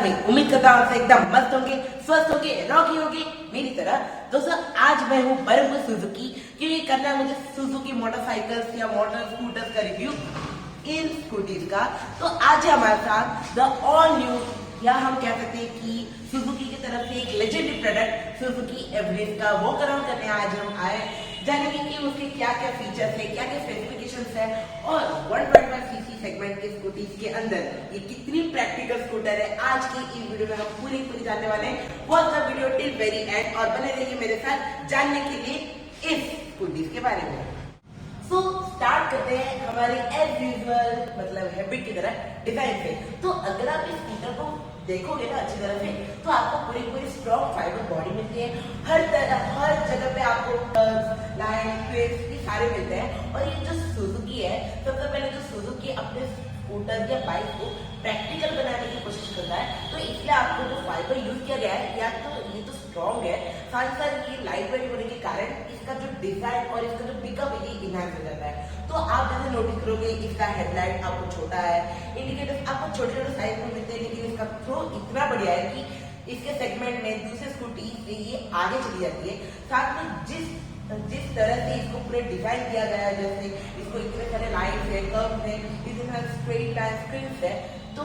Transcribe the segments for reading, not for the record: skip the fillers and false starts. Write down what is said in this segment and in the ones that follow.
नहीं, उम्मीद करता हूँ एकदम मस्त होंगे, स्वस्थ होंगे, रॉकी होंगे मेरी तरह। दोस्तों आज मैं हूँ बरहमपुर सुजुकी, क्योंकि करना है मुझे सुजुकी मोटरसाइकिल्स या मोटर स्कूटर्स का रिव्यू इन स्कूटीज का। तो आज है हमारे साथ द ऑल न्यू, या हम कह सकते हैं कि सुजुकी की तरफ से एक लेजेंडरी प्रोडक्ट सुजुकी एवरेस्ट का वॉक अराउंड करने आज हम आए, जानेंगे कि उसके क्या क्या फीचर्स है, क्या क्या स्पेसिफिकेशंस है, और 125 सीसी सेगमेंट के स्कूटीज के अंदर ये कितनी प्रैक्टिकल स्कूटर है। आज की इस वीडियो में हम पूरी जानने वाले हैं। Watch the video till very and और बने रहिए मेरे साथ जानने के लिए इस स्कूटीज के बारे में। तो स्टार्ट करते हैं हमारे एज यूजुअल मतलब हैबिट की तरह डिजाइन से। तो अगर आप इस स्कूटर को देखोगे ना अच्छी तरह से, तो आपको पूरी स्ट्रॉन्ग फाइबर बॉडी मिलती है। हर जगह पे आपको लाइन क्रिप्स ये सारे मिलते हैं। और ये जो सुजुकी है, सबसे पहले जो सुजुकी अपने स्कूटर या बाइक को प्रैक्टिकल बनाने की कोशिश करता है, तो इसलिए आपको जो फाइबर यूज किया गया है, या तो ये तो स्ट्रॉन्ग है, साथ साथ ये लाइट वेट होने के कारण इसका जो डिजाइन और इसका जो पिकअप है ये इनहांस हो जाता है। तो आप जैसे नोटिस करोगे इसका हेडलाइट आपको छोटा है, इंडिकेटर्स आपको छोटे साइज में मिलते हैं, लेकिन इसका थ्रो इतना बढ़िया है कि इसके सेगमेंट में दूसरे स्कूटी से ये आगे चली जाती है। साथ में जिस तरह से इसको पूरे डिजाइन किया गया है, जैसे इसको इतने सारे लाइन्स है, कर्व्स है, इतने सारे स्ट्रेट लाइन स्क्रीन्स है, तो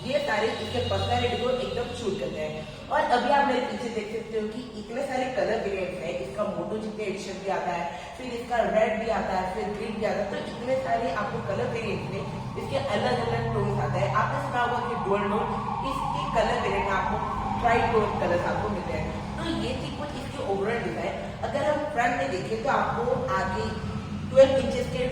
ये सारे इसके पर्सनैलिटी को एकदम शूट करते हैं। और अभी आप मेरे पीछे देख सकते हो कि इतने सारे कलर वेरिएंट्स हैं। इसका मोटो जीपी एडिशन भी आता है, फिर इसका रेड भी आता है, फिर ग्रीन भी आता है। तो इतने सारे आपको कलर वेरिएंट्स में इसके अलग अलग टोन्स आता है। आपने सुना होगा कि डुअल टोन, इसके कलर वेरिएंट में आपको ट्राई टोन कलर्स आपको मिलते हैं। तो ये थी कुछ इसके ओवरऑल डिजाइन। अगर हम फ्रंट में देखें तो आपको आगे 12 इंचेस के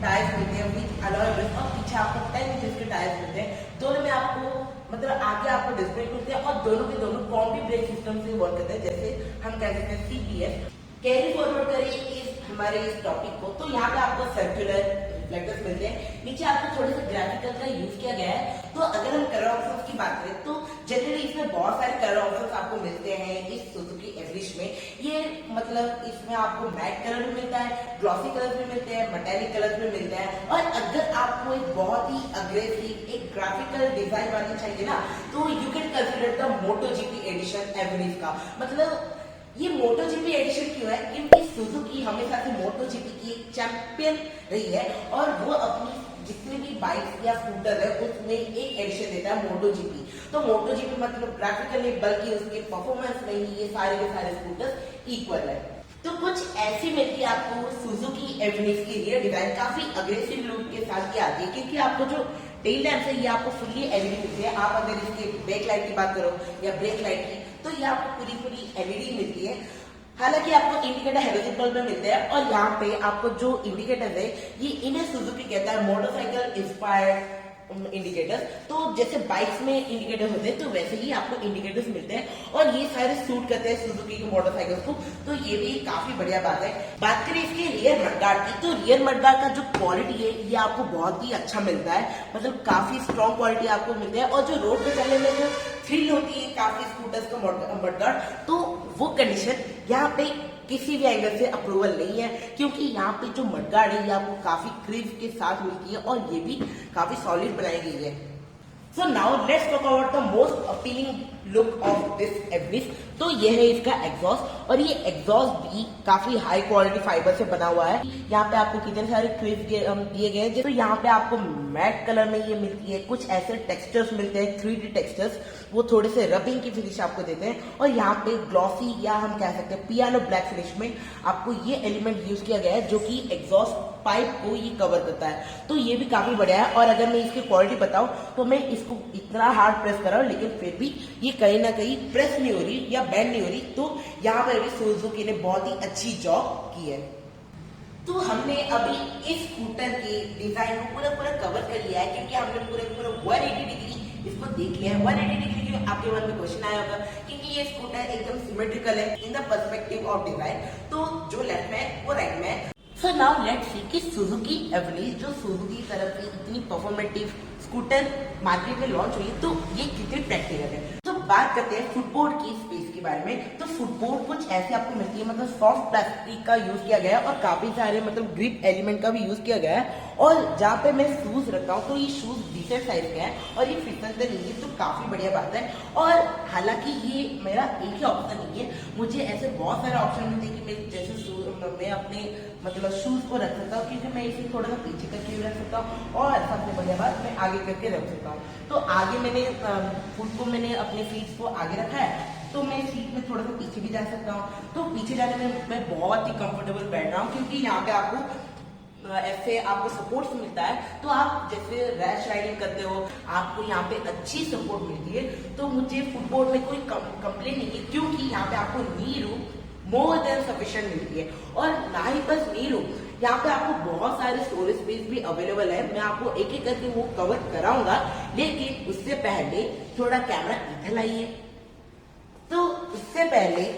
टायर्स मिलते हैं विद अलॉय व्हील्स, और पीछे आपको 10 इंचेस के टायर्स मिलते हैं। दोनों में आपको मतलब आगे आपको डिस्क ब्रेक मिलते हैं, और दोनों के दोनों कॉम्बी ब्रेक सिस्टम से वर्क करते हैं, जैसे हम कह सकते हैं CBS। कैरी फॉरवर्ड करें हमारे इस टॉपिक को, तो यहाँ पे आपको सर्कुलर रिफ्लेक्टर्स मिलते हैं। नीचे आपको थोड़े से ग्राफिकल का यूज किया गया है। तो अगर हम कलर ऑप्शंस की बात करें, तो जनरली इसमें बहुत सारे कलर ऑप्शंस आपको मिलते हैं इस सुजुकी एवरेस्ट में। ये मतलब इसमें आपको मैट कलर भी मिलता है, ग्लॉसी कलर भी मिलते हैं, मेटालिक कलर भी मिलता है। और अगर आपको एक बहुत ही अग्रेसिव एक ग्राफिकल डिजाइन वाली चाहिए ना, तो you can consider the Moto GP edition Everest का। मतलब ये मोटो जीपी एडिशन क्यों है? क्योंकि सुजुकी हमेशा से मोटो जीपी की एक चैंपियन रही है, और वो अपनी जितने भी बाइक या स्कूटर है उसमें एक एडिशन देता है मोटो जीपी। तो मोटो जीपी मतलब ग्राफिकल नहीं, बल्कि उसके परफॉर्मेंस में ही ये सारे के सारे स्कूटर्स इक्वल है। तो कुछ ऐसी मिलती है आपको सुजुकी एवरेस्ट की रियर डिजाइन, काफी अग्रेसिव लुक के साथ ये आती है, क्योंकि आपको जो टेल लैंप है ये आपको फुल्ली एलईडी मिलती है। आप अगर इसके बैक लाइट की बात करो या ब्रेक लाइट की, तो ये आपको पूरी एलईडी मिलती है। हालांकि आपको इंडिकेटर हेलोजन बल्ब में मिलते हैं, और यहाँ पे आपको जो इंडिकेटर है ये इन्हें सुजुकी कहता है मोटरसाइकिल इंस्पायर्ड इंडिकेटर्स। तो जैसे बाइक्स में इंडिकेटर्स होते हैं, तो वैसे ही आपको इंडिकेटर्स मिलते हैं, और ये सारे सूट करते हैं सुजुकी के मोटरसाइकिल्स को। तो ये भी काफी बढ़िया बात है। बात करें इसके रियर मडगार्ड की, तो रियर मडगार्ड का जो क्वालिटी है ये आपको बहुत ही अच्छा मिलता है। मतलब काफी स्ट्रॉन्ग क्वालिटी आपको मिलती है, और जो रोड पे चलने में जो थ्रिल होती है काफी स्कूटर्स का मडगार्ड, तो वो कंडीशन यहाँ पे किसी भी एंगल से अप्रूवल नहीं है, क्योंकि यहाँ पे जो मडगार्ड है ये आपको काफी क्रीज के साथ मिलती है, और ये भी काफी सॉलिड बनाई गई है। So now let's talk about the most appealing look of this Everest. तो ये है इसका एग्जॉस्ट, और ये एग्जॉस्ट भी काफी हाई क्वालिटी फाइबर से बना हुआ है। यहाँ पे आपको कितने सारे क्रिप दिए गए हैं। तो यहाँ पे आपको मैट कलर में ये मिलती है, कुछ ऐसे टेक्सचर्स मिलते हैं 3D टेक्सचर्स, वो थोड़े से रबिंग की फिनिश आपको देते हैं। और यहाँ पे ग्लॉसी या हम कह सकते हैं पियानो ब्लैक फिनिश में आपको ये एलिमेंट यूज किया गया है, जो कि एग्जॉस्ट पाइप को ये कवर करता है। तो ये भी काफी बढ़िया है। और अगर मैं इसकी क्वालिटी बताऊं, तो मैं इसको इतना हार्ड प्रेस कर रहा हूं, लेकिन फिर भी ये कहीं ना कहीं प्रेस नहीं हो रही या बैंड नहीं हो रही। तो यहाँ पर भी सुजुकी ने बहुत ही अच्छी जॉब की है। तो हमने अभी इस स्कूटर के डिजाइन को पूरा कवर कर लिया है, क्योंकि हमने पूरे 180 डिग्री इसको देख लिया है। 180 डिग्री के आपके मन में क्वेश्चन आया होगा, क्योंकि ये स्कूटर एकदम सिमेट्रिकल है in the perspective of design. तो जो लेफ्ट में है वो राइट में है। सो नाउ लेट्स सी कि सुजुकी एवरेस्ट, जो सुजुकी की तरफ से इतनी परफॉर्मेटिव स्कूटर मार्केट में लॉन्च हुई, तो ये कितनी प्रैक्टिकल है। तो बात करते हैं फुटबोर्ड की स्पेस की इसके बारे में। तो फुटबोर्ड कुछ ऐसे आपको मिलती है, मतलब सॉफ्ट प्लास्टिक का यूज किया गया है और काफी सारे मतलब ग्रिप एलिमेंट का भी यूज किया गया है। और जहाँ पे मैं शूज रखता हूँ तो ये शूज डिसेंट साइज का है और ये फिटनेस नहीं है, तो काफी बढ़िया बात है। और हालांकि ये मेरा एक ही ऑप्शन नहीं है, मुझे ऐसे बहुत सारे ऑप्शन मिलते हैं कि मैं जैसे मैं अपने मतलब शूज को रख सकता हूँ, क्योंकि मैं इसे थोड़ा सा पीछे करके भी रख सकता हूँ और सबसे बढ़िया बात मैं आगे करके रख सकता हूँ। तो आगे मैंने फुट को मैंने अपने फीट को आगे रखा है, तो मैं सीट में थोड़ा सा पीछे भी जा सकता हूँ। तो पीछे जाने में मैं बहुत ही कंफर्टेबल बैठ रहा हूँ, क्योंकि यहाँ पे आपको ऐसे आपको सपोर्ट मिलता है। तो आप जैसे रैश राइडिंग करते हो, आपको यहाँ पे अच्छी सपोर्ट मिलती है। तो मुझे फुटबोर्ड में कोई कंप्लेन नहीं है, क्योंकि यहाँ पे आपको नी रूम मोर देन सफिशिएंट मिलती है। और ना ही बस नी रूम, यहाँ पे आपको बहुत सारे स्टोरेज स्पेस भी अवेलेबल है। मैं आपको एक एक करके वो कवर कराऊंगा, लेकिन उससे पहले थोड़ा कैमरा इधर लाइए। तो उससे पहले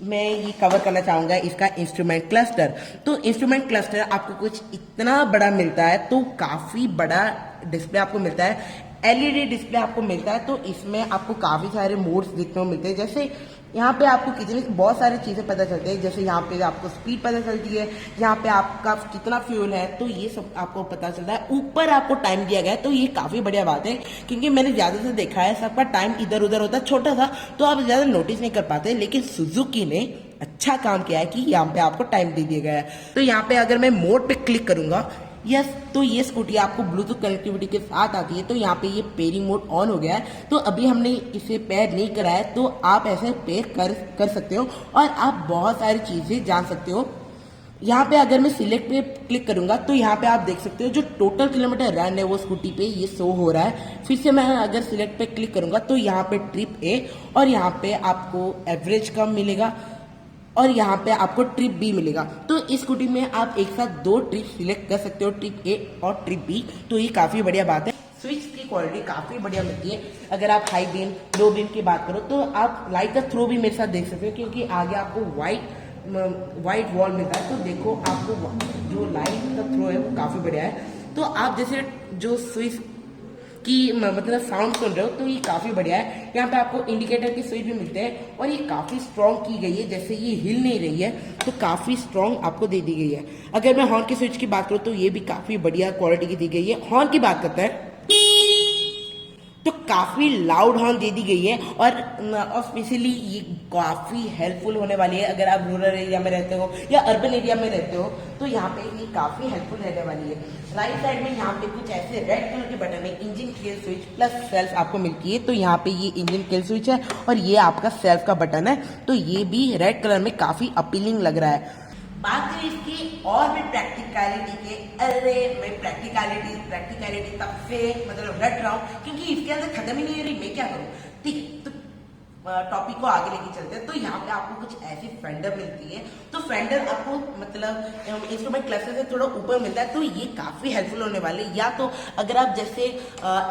मैं ये कवर करना चाहूंगा इसका इंस्ट्रूमेंट क्लस्टर। तो इंस्ट्रूमेंट क्लस्टर आपको कुछ इतना बड़ा मिलता है, तो काफी बड़ा डिस्प्ले आपको मिलता है, एलईडी डिस्प्ले आपको मिलता है। तो इसमें आपको काफी सारे मोड्स देखने को मिलते हैं, जैसे यहाँ पे आपको कितनी बहुत सारी चीजें पता चलती है, जैसे यहाँ पे आपको स्पीड पता चलती है, यहाँ पे आपका कितना फ्यूल है, तो ये सब आपको पता चलता है। ऊपर आपको टाइम दिया गया है, तो ये काफी बढ़िया बात है, क्योंकि मैंने ज्यादा से देखा है सबका टाइम इधर उधर होता है छोटा सा, तो आप ज्यादा नोटिस नहीं कर पाते। लेकिन सुजुकी ने अच्छा काम किया है कि यहाँ पे आपको टाइम दे दिया गया है। तो यहाँ पे अगर मैं मोड पे क्लिक करूंगा, यस, तो ये स्कूटी आपको ब्लूटूथ कनेक्टिविटी के साथ आती है। तो यहाँ पे ये पेयरिंग मोड ऑन हो गया है। तो अभी हमने इसे पेयर नहीं करा है, तो आप ऐसे पेयर कर सकते हो और आप बहुत सारी चीजें जान सकते हो। यहाँ पे अगर मैं सिलेक्ट पे क्लिक करूंगा, तो यहाँ पे आप देख सकते हो जो टोटल किलोमीटर रन है वो स्कूटी पे ये शो हो रहा है। फिर से मैं अगर सिलेक्ट पे क्लिक करूंगा, तो यहाँ पे ट्रिप ए और यहाँ पे आपको एवरेज कम मिलेगा और यहाँ पे आपको ट्रिप बी मिलेगा। तो इस स्कूटी में आप एक साथ 2 ट्रिप सिलेक्ट कर सकते हो, ट्रिप ए और ट्रिप बी। तो ये काफी बढ़िया बात है। स्विच की क्वालिटी काफी बढ़िया मिलती है। अगर आप हाई बीम लो बीम की बात करो, तो आप लाइट का थ्रो भी मेरे साथ देख सकते हो, क्योंकि आगे आपको व्हाइट वॉल मिलता है। तो देखो आपको जो लाइट का थ्रो है वो काफी बढ़िया है। तो आप जैसे जो स्विच की मतलब साउंड सुन रहे हो, तो ये काफी बढ़िया है। यहाँ पे आपको इंडिकेटर के स्विच भी मिलते हैं और ये काफी स्ट्रॉन्ग की गई है, जैसे ये हिल नहीं रही है, तो काफी स्ट्रॉन्ग आपको दे दी गई है। अगर मैं हॉर्न के स्विच की बात करूँ, तो ये भी काफी बढ़िया क्वालिटी की दी गई है। हॉर्न की बात करते हैं, तो काफी लाउड हॉर्न दे दी गई है और स्पेशली ये काफी हेल्पफुल होने वाली है। अगर आप रूरल एरिया में रहते हो या अर्बन एरिया में रहते हो, तो यहाँ पे ये काफी हेल्पफुल रहने वाली है। राइट साइड में यहाँ पे कुछ ऐसे रेड कलर के बटन है, engine kill switch plus self आपको मिलती है। तो यहाँ पे ये इंजन किल स्विच है और ये आपका सेल्फ का बटन है, तो ये भी रेड कलर में काफी अपीलिंग लग रहा है। बात करें इसकी और भी प्रैक्टिकलिटी के, अरे मैं प्रैक्टिकलिटी तब से मतलब रट रहा हूँ, क्योंकि इसके अंदर खत्म ही नहीं हो रही, मैं क्या करूँ। ठीक, तो टॉपिक को आगे लेके चलते हैं। तो यहाँ पे आपको कुछ ऐसी फेंडर मिलती है। तो फेंडर आपको मतलब इंस्ट्रूमेंट क्लस्टर से थोड़ा ऊपर मिलता है, तो ये काफी हेल्पफुल होने वाले। या तो अगर आप जैसे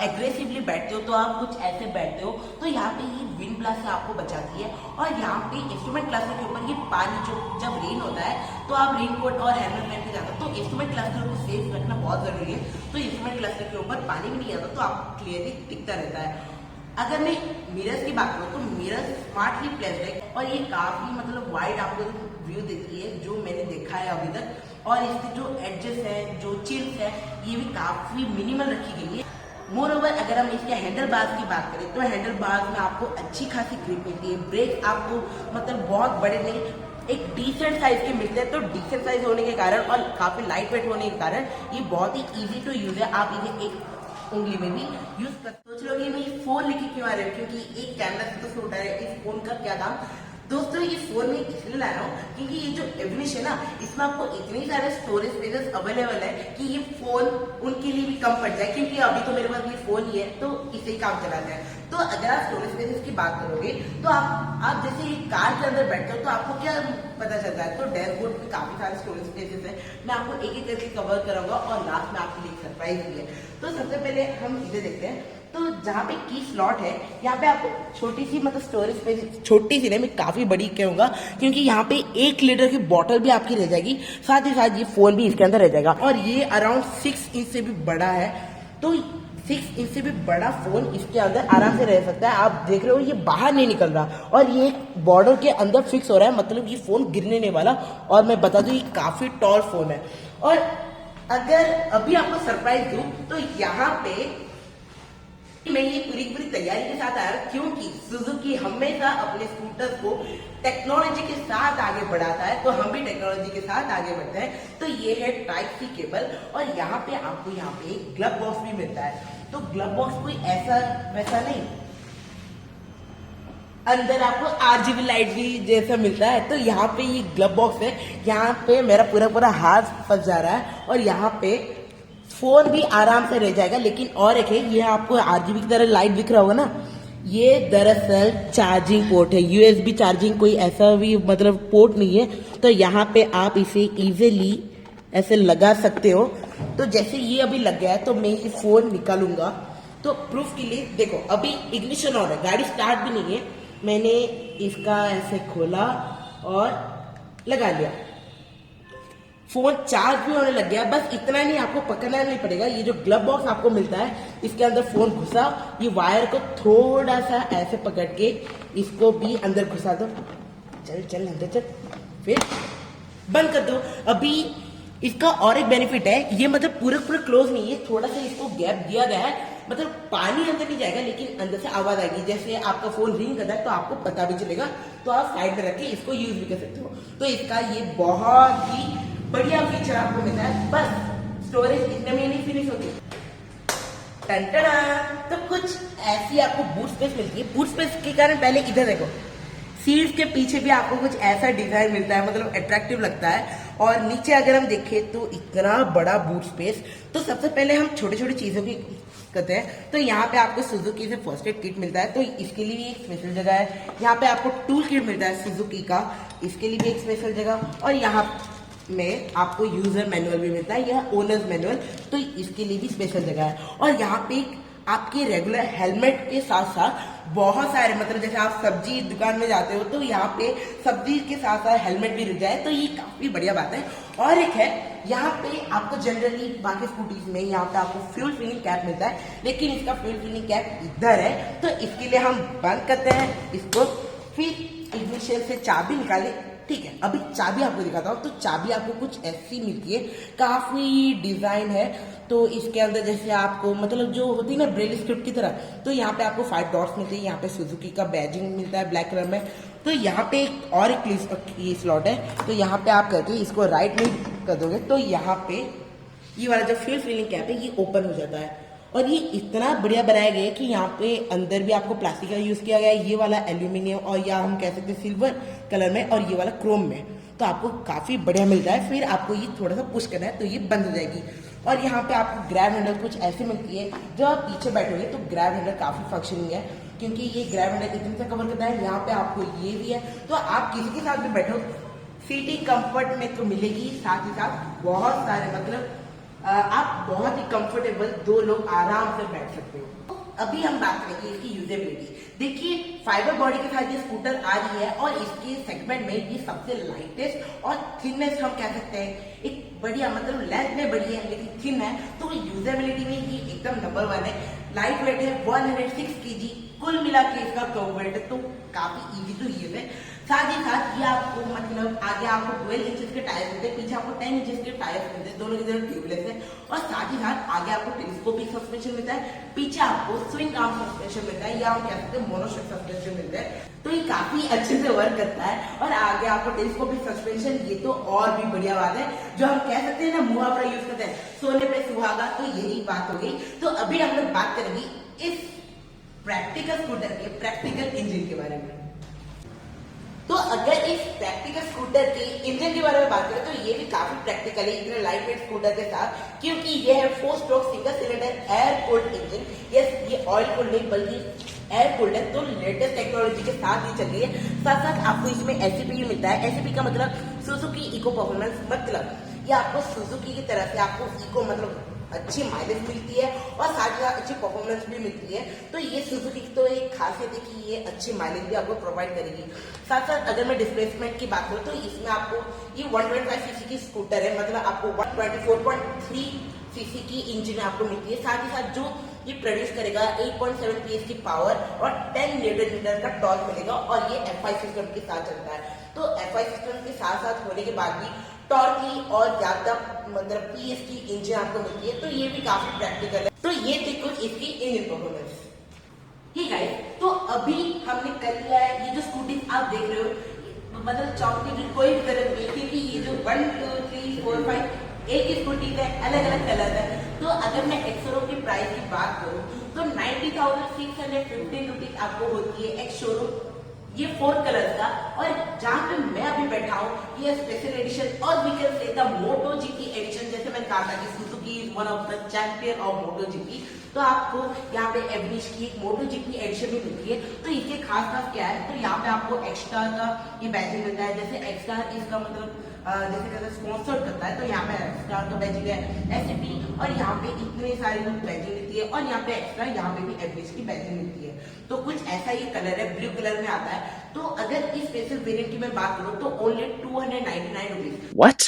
एग्रेसिवली बैठते हो, तो आप कुछ ऐसे बैठते हो, तो यहाँ पे ये विंड ब्लास्ट से आपको बचाती है। और यहाँ पे इंस्ट्रूमेंट क्लस्टर के ऊपर ये पानी जो जब रेन होता है, तो आप रेन कोट और हेलमेट पहन के जाते हो। तो इंस्ट्रूमेंट क्लस्टर को सेफ रखना बहुत जरूरी है। तो इंस्ट्रूमेंट क्लस्टर के ऊपर पानी भी नहीं आता, तो आप क्लियरली टिकता रहता है। अगर मैं मिरर्स की बात करूँ, तो मिरर्स स्मार्टली प्लेस्ड है और ये काफी मतलब वाइड आपको व्यू देती है, जो मैंने देखा है अभी तक। और इसके जो एडजस्ट है, जो चिल्स है, ये भी काफी मिनिमल रखी गई है। मोर ओवर अगर हम इसके हैंडल बार्स की बात करें, तो हैंडल बार्स में आपको अच्छी खासी ग्रिप मिलती है। ब्रेक आपको मतलब बहुत बड़े नहीं, एक डिसेंट साइज के मिलते हैं। तो डिसेंट साइज होने के कारण और काफी लाइट वेट होने के कारण ये बहुत ही इजी टू यूज है। आप इसे एक उंगली में भी यूज कर सोच लो कि मैं फोन लेके क्यों आ रहा हूँ, क्योंकि एक कैमरा से तो शूट है, इस फोन का क्या काम। दोस्तों ये फोन में इसलिए ला रहा हूँ क्योंकि ये जो एवनिश है ना, इसमें आपको इतनी सारे स्टोरेज स्पेसेस अवेलेबल है कि ये फोन उनके लिए भी कम पड़ जाए। क्योंकि अभी तो मेरे पास ये फोन ही है, तो इसे ही काम चला जाए। तो अगर आप स्टोरेज स्पेसेस की बात करोगे, तो आप जैसे कार के अंदर बैठते हो, तो आपको क्या पता चलता है। तो डैशबोर्ड में काफी सारे स्टोरेज स्पेसेस है, मैं आपको एक एक करके कवर करूंगा और लास्ट में आपके लिए सरप्राइज भी है। तो सबसे पहले हम इसे देखते हैं। तो जहाँ पे की स्लॉट है, यहाँ पे आपको छोटी सी मतलब स्टोरेज स्पेस, छोटी सी नहीं, मैं काफी बड़ी कहूंगा, क्योंकि यहाँ पे 1 लीटर की बोतल भी आपकी रह जाएगी, साथ ही साथ ये फोन भी इसके अंदर रह जाएगा। और ये अराउंड 6 इंच से भी बड़ा है। तो 6 इंच से भी बड़ा फोन इसके अंदर आराम से रह सकता है। आप देख रहे हो ये बाहर नहीं निकल रहा और ये बॉर्डर के अंदर फिक्स हो रहा है, मतलब ये फोन गिरने नहीं वाला। और मैं बता दूं ये काफी टॉल फोन है। और अगर अभी आपको सरप्राइज दूं तो यहाँ पे मैं ये पूरी तैयारी के साथ आया, क्योंकि सुजुकी हमेशा अपने स्कूटर को टेक्नोलॉजी के साथ आगे बढ़ाता है, तो हम भी टेक्नोलॉजी के साथ आगे बढ़ते हैं। तो ये है टाइप सी केबल और यहाँ पे आपको यहाँ पे एक ग्लव बॉक्स भी मिलता है। तो ग्लव बॉक्स कोई ऐसा वैसा नहीं, अंदर आपको RGB लाइट भी जैसा मिलता है। तो यहाँ पे ये ग्लव बॉक्स है, यहाँ पे मेरा पूरा हाथ फंस जा रहा है और यहाँ पे फोन भी आराम से रह जाएगा। लेकिन और एक है, ये आपको RGB की तरह लाइट दिख रहा होगा ना, ये दरअसल चार्जिंग पोर्ट है, USB चार्जिंग, कोई ऐसा भी मतलब पोर्ट नहीं है। तो यहाँ पे आप इसे इजीली ऐसे लगा सकते हो। तो जैसे ये अभी लग गया है तो मैं ये फोन निकालूंगा, तो प्रूफ के लिए देखो अभी इग्निशन ऑन है, गाड़ी स्टार्ट भी नहीं है। मैंने इसका ऐसे खोला और लगा लिया, फोन चार्ज भी होने लग गया। बस इतना नहीं, आपको पकड़ना नहीं पड़ेगा। ये जो ग्लव बॉक्स आपको मिलता है इसके अंदर फोन घुसा, ये वायर को थोड़ा सा ऐसे पकड़ के इसको भी अंदर घुसा दो, चल अंदर चल, फिर बंद कर दो। अभी इसका और एक बेनिफिट है, ये मतलब पूरा क्लोज नहीं है, थोड़ा सा इसको गैप दिया गया है, मतलब पानी अंदर नहीं जाएगा लेकिन अंदर से आवाज आएगी। जैसे आपका फोन रिंग करता है तो आपको पता भी चलेगा, तो आप साइड में रख के इसको यूज भी कर सकते हो। तो इसका ये बहुत ही बढ़िया फीचर आपको मिलता है। बस स्टोरेज इतने में नहीं फिनिश होती, टंटना। तो कुछ ऐसी आपको बूट स्पेस मिलती है। बूट स्पेस के कारण पहले इधर देखो, सीट्स के पीछे भी आपको कुछ ऐसा डिजाइन मिलता है, मतलब अट्रैक्टिव लगता है। और नीचे अगर हम देखें तो इतना बड़ा बूट स्पेस। तो सबसे पहले हम छोटी छोटी चीजों की करते हैं। तो यहाँ पे आपको सुजुकी से फर्स्ट एड किट मिलता है, तो इसके लिए भी एक स्पेशल जगह है। यहाँ पे आपको टूल किट मिलता है सुजुकी का, इसके लिए भी एक स्पेशल जगह। और यहाँ में आपको यूजर मैनुअल भी मिलता है, यह ओनर्स मैनुअल, तो इसके लिए भी स्पेशल जगह है। और यहाँ पे आपके रेगुलर हेलमेट के साथ साथ बहुत सारे, मतलब जैसे आप सब्जी दुकान में जाते हो तो यहाँ पे सब्जी के साथ साथ हेलमेट भी रुक जाए, तो ये काफी बढ़िया बात है। और एक है, यहाँ पे आपको जनरली बाकी स्कूटीज में यहाँ पे आपको फ्यूल फिलिंग कैप मिलता है, लेकिन इसका फ्यूल फिलिंग कैप इधर है। तो इसके लिए हम बंद करते हैं इसको, फिर इग्निशन से चाबी निकाले। ठीक है, अभी चाबी आपको दिखाता हूँ। तो चाबी आपको कुछ ऐसी मिलती है, काफी डिजाइन है। तो इसके अंदर जैसे आपको मतलब जो होती है ना ब्रेल स्क्रिप्ट की तरह, तो यहाँ पे आपको 5 डॉट्स मिलते हैं। यहाँ पे सुजुकी का बैजिंग मिलता है ब्लैक कलर में। तो यहाँ पे एक और एक स्लॉट है, तो यहाँ पे आप करके इसको राइट में कर दोगे तो यहाँ पे ये वाला जो फ्यूल फिलिंग कैप है ये ओपन हो जाता है। और ये इतना बढ़िया बनाया गया है कि यहाँ पे अंदर भी आपको प्लास्टिक का यूज किया गया है, ये वाला एल्यूमिनियम और या हम कह सकते हैं सिल्वर कलर में, और ये वाला क्रोम में। तो आपको काफी बढ़िया मिलता है। फिर आपको ये थोड़ा सा पुश करना है तो ये बंद हो जाएगी। और यहाँ पे आपको ग्रैब हैंडल कुछ ऐसे मिलती है, जब आप पीछे बैठोगे तो ग्रैब हैंडल काफी फंक्शनिंग है, क्योंकि ये ग्रैब हैंडल इतने से कवर करता है। यहाँ पे आपको ये भी है, तो आप किसी के साथ भी बैठो सीटिंग कंफर्ट में तो मिलेगी, साथ ही साथ बहुत सारे मतलब आप बहुत ही कंफर्टेबल 2 लोग आराम से बैठ सकते हो। अभी हम बात करेंगे इसकी यूजेबिलिटी। देखिए फाइबर बॉडी के साथ ये स्कूटर आ रही है और इसके सेगमेंट में ये सबसे लाइटेस्ट और थिननेस हम कह सकते हैं, एक बढ़िया मतलब लेंथ में बड़ी है लेकिन थिन है। तो यूजेबिलिटी में ये एकदम नंबर 1 है। लाइट वेट है 106 kg, कुल मिला के इसका कर्व वेट है, तो काफी इजी टू यूज है। साथ ही साथ ये आपको मतलब आगे आपको 12 इंचेस के टायर मिलते हैं, पीछे आपको 10 इंचेस के टायर मिलते हैं, दोनों की तरफ ट्यूबलेस है। और साथ ही साथ आगे आपको टेलीस्कोपिक सस्पेंशन मिलता है, पीछे आपको स्विंग आर्म सस्पेंशन मिलता है, या हम कह सकते हैं मोनोशॉक सस्पेंशन मिलता है। तो ये काफी अच्छे से वर्क करता है। और आगे आपको टेलीस्कोपिक सस्पेंशन, ये तो और भी बढ़िया बात है, जो हम कह सकते हैं ना मुहावरा यूज करते हैं, सोने पे सुहागा, तो यही बात हो गई। तो अभी हम लोग बात करेंगे इस प्रैक्टिकल स्कूटर के प्रैक्टिकल इंजन के बारे में। तो अगर इस प्रैक्टिकल स्कूटर के इंजन के बारे में बात करें तो ये भी काफी प्रैक्टिकल है इतने लाइट वेट स्कूटर के साथ, क्योंकि ये है 4 stroke single cylinder air cooled engine. Yes, ये ऑयल कूल्ड नहीं बल्कि एयर कूल्ड है, तो लेटेस्ट टेक्नोलॉजी के साथ ही चल रही है। साथ साथ आपको इसमें एससीपी मिलता है। एससीपी का मतलब सुजुकी इको परफॉर्मेंस, मतलब ये आपको सुजुकी की तरफ से आपको इको मतलब अच्छी माइलेज मिलती है और साथ ही साथ अच्छी परफॉर्मेंस भी मिलती है। तो ये सुजुकी की तो एक खासियत है कि ये अच्छी माइलेज भी आपको प्रोवाइड करेगी। साथ साथ अगर मैं डिस्प्लेसमेंट की बात करूं तो इसमें आपको ये 125 सीसी की स्कूटर है, मतलब आपको 124.3 सीसी की इंजन आपको मिलती है, साथ ही साथ जो ये प्रोड्यूस करेगा 8.7 PS की पावर और 10 न्यूटन मीटर का टॉर्क मिलेगा और ये FI सिस्टम के साथ चलता है। तो FI सिस्टम के साथ साथ होने के बाद भी टॉर्क की और ज्यादा मतलब PS की इंजन आपको मिलती है, तो ये भी काफी प्रैक्टिकल है। तो ये थी कुछ इसकी इंजन परफॉर्मेंस। ठीक है, तो अभी हमने कर लिया है। ये जो स्कूटी आप देख रहे हो मतलब चौकी की कोई भी जरूरत नहीं, क्योंकि ये जो 1 2 3 4 5 एक ही स्कूटी का अलग अलग कलर है। तो अगर मैं एक्सोरो की प्राइस की बात करूं तो 90,615 रुपीज आपको होती है एक्स शोरूम, ये 4 कलर का। और जहां पे मैं अभी बैठा हूँ ये स्पेशल एडिशन और we can say the Moto GP edition. जैसे मैंने कहा था कि Suzuki is one of the champion of Moto GP, तो आपको यहाँ पे एवरेज की एक मोटो जीपी एडिशन भी मिलती है। तो इसके खास बात क्या है, तो यहाँ पे आपको एक्स्ट्रा का ये बैजिंग मिलता है। जैसे एक्स्ट्रा इसका मतलब जैसे जैसे स्पॉन्सर करता है, तो यहाँ पे एक्स्ट्रा का बैजिंग है एसपी, और यहाँ पे इतने सारे बैजिंग मिलती है, और यहाँ पे एक्स्ट्रा यहाँ पे भी एवरेज की बैजिंग मिलती है। तो कुछ ऐसा ये कलर है, ब्लू कलर में आता है। तो अगर इस स्पेशल वेरिएंट की मैं बात करूँ तो ओनली 299 रुपीज। What?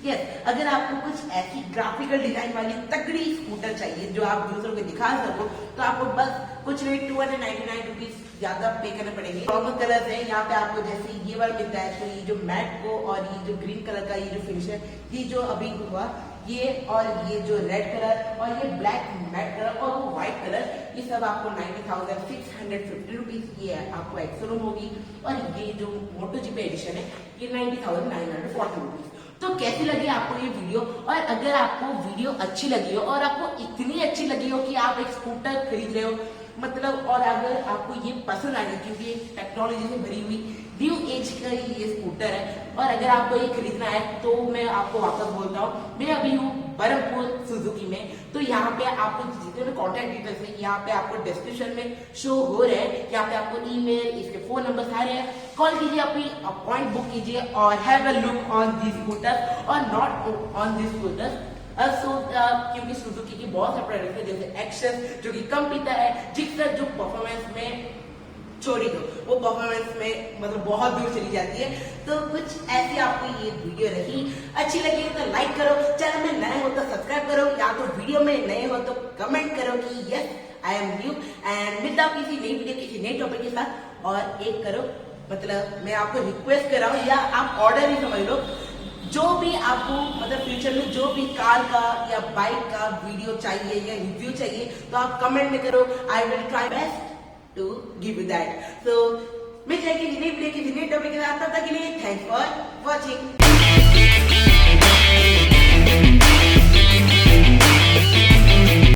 यस, अगर आपको कुछ ऐसी ग्राफिकल डिजाइन वाली तगड़ी स्कूटर चाहिए जो आप दूसरों को दिखा सको, तो आपको बस कुछ नहीं 299 रुपीज ज्यादा पे करने पड़ेंगे। नॉर्मल कलर है यहाँ पे आपको, जैसे ये वाला मिलता है, तो ये जो मैट को और ये जो ग्रीन कलर का ये जो फिनिश है, ये जो अभी हुआ ये, और ये जो रेड कलर और ये ब्लैक मैट कलर और वो व्हाइट कलर, ये सब आपको 90,650 रुपीज ये आपको एक्सोरूम होगी। और ये जो मोटो जीपी एडिशन है ये 90,940 रुपीज। तो कैसी लगी आपको ये वीडियो? और अगर आपको वीडियो अच्छी लगी हो और आपको इतनी अच्छी लगी हो कि आप एक स्कूटर खरीद रहे हो मतलब, और अगर आपको ये पसंद आ गई क्योंकि ये टेक्नोलॉजी से भरी हुई न्यू एज का ये स्कूटर है, और अगर आपको ये खरीदना है तो मैं आपको वापस बोलता हूँ, मैं अभी हूँ बरहमपुर सुजुकी में। तो यहाँ पे आपको जितने भी कॉन्टैक्ट डिटेल्स है यहाँ पे आपको डिस्क्रिप्शन में शो हो रहे हैं। यहाँ पे आपको ईमेल, इसके फोन नंबर सारे हैं, कॉल कीजिए, अपनी अपॉइंट बुक कीजिए और have a look on this scooter और नॉट ऑन दिस स्कूटर। क्योंकि सुजुकी की बहुत सारे प्रोडक्ट है, जैसे एक्शन जो कि कम पीता है, जिक्सर जो परफॉर्मेंस में छोड़ी दो वो परफॉर्मेंस में मतलब बहुत दूर चली जाती है। तो कुछ ऐसी आपको ये वीडियो रही, अच्छी लगी तो लाइक करो, चैनल में नए हो तो सब्सक्राइब करो, या तो वीडियो में नए हो तो कमेंट करो कि yes I am new, and मिलता हूं किसी नई वीडियो किसी नई टॉपिक के साथ। और एक करो मतलब मैं आपको रिक्वेस्ट कर रहा हूँ, या आप ऑर्डर ही समझ लो, जो भी आपको मतलब फ्यूचर में जो भी कार का या बाइक का वीडियो चाहिए या रिव्यू चाहिए तो आप कमेंट में करो, I will try best to give you that. So मिल जाएगी नई वीडियो की नई टॉपिक के साथ, तब तक के लिए थैंक्स फॉर वॉचिंग।